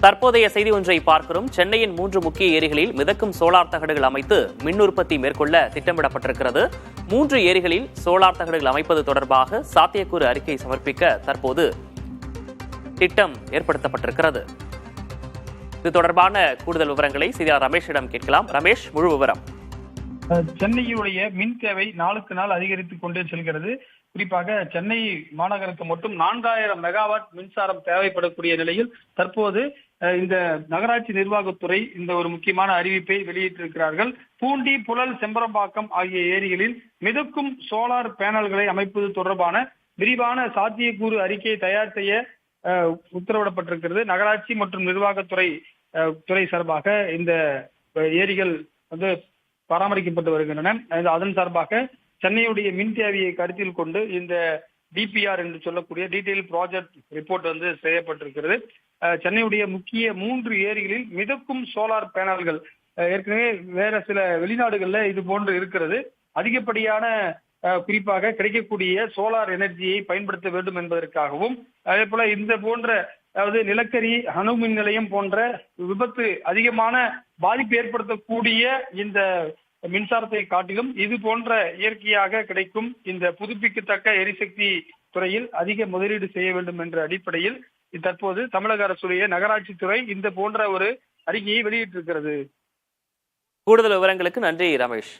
தற்போதைய செய்தி ஒன்றை பார்க்கிறோம். சென்னையின் 3 முக்கிய ஏரிகளில் மிதக்கும் சோலார் தகடுகள் அமைத்து மின் உற்பத்தி மேற்கொள்ள திட்டமிடப்பட்டிருக்கிறது. 3 ஏரிகளில் சோலார் தகடுகள் அமைப்பது தொடர்பாக சாத்தியக்கூறு அறிக்கை சமர்ப்பிக்க தற்போது திட்டம் ஏற்படுத்தப்பட்டிருக்கிறது. இது தொடர்பான கூடுதல் விவரங்களை செய்தியாளர் ரமேஷிடம் கேட்கலாம். ரமேஷ், முழு விவரம். சென்னையுடைய மின் தேவை நாளுக்கு நாள் அதிகரித்துக் கொண்டே செல்கிறது. குறிப்பாக சென்னை மாநகருக்கு மட்டும் 4000 மெகாவாட் மின்சாரம் தேவைப்படக்கூடிய நிலையில் தற்போது இந்த நகராட்சி நிர்வாகத்துறை இந்த ஒரு முக்கியமான அறிவிப்பை வெளியிட்டிருக்கிறார்கள். பூண்டி, புழல், செம்பரம்பாக்கம் ஆகிய ஏரிகளில் மிதக்கும் சோலார் பேனல்களை அமைப்பது தொடர்பான விரிவான சாத்தியக்கூறு அறிக்கையை தயார் செய்ய உத்தரவிடப்பட்டிருக்கிறது. நகராட்சி மற்றும் நிர்வாகத்துறை சார்பாக இந்த ஏரிகள் பராமரிக்கப்பட்டு வருகின்றன. அதன் சார்பாக சென்னையுடைய மின் தேவையை கருத்தில் கொண்டு இந்த டிபிஆர் என்று சொல்லக்கூடிய டீடைல் ப்ராஜெக்ட் ரிப்போர்ட் செய்யப்பட்டிருக்கிறது. சென்னையுடைய முக்கிய 3 ஏரிகளில் மிதக்கும் சோலார் பேனல்கள் ஏற்கனவே வேற சில வெளிநாடுகள்ல இது போன்று இருக்கிறது. அதிகப்படியான குறிப்பாக கிடைக்கக்கூடிய சோலார் எனர்ஜியை பயன்படுத்த வேண்டும் என்பதற்காகவும், அதே போல இந்த போன்ற அதாவது நிலக்கரி அணு மின் நிலையம் போன்ற விபத்து அதிகமான பாதிப்பு ஏற்படுத்தக்கூடிய இந்த மின்சாரத்தை காட்டிலும் இது போன்ற இயற்கையாக கிடைக்கும் இந்த புதுப்பிக்கத்தக்க எரிசக்தி துறையில் அதிக முதலீடு செய்ய வேண்டும் என்ற அடிப்படையில் தற்போது தமிழக அரசுடைய நகராட்சி துறை இந்த போன்ற ஒரு அறிக்கையை வெளியிட்டிருக்கிறது. கூடுதல் விவரங்களுக்கு நன்றி ரமேஷ்.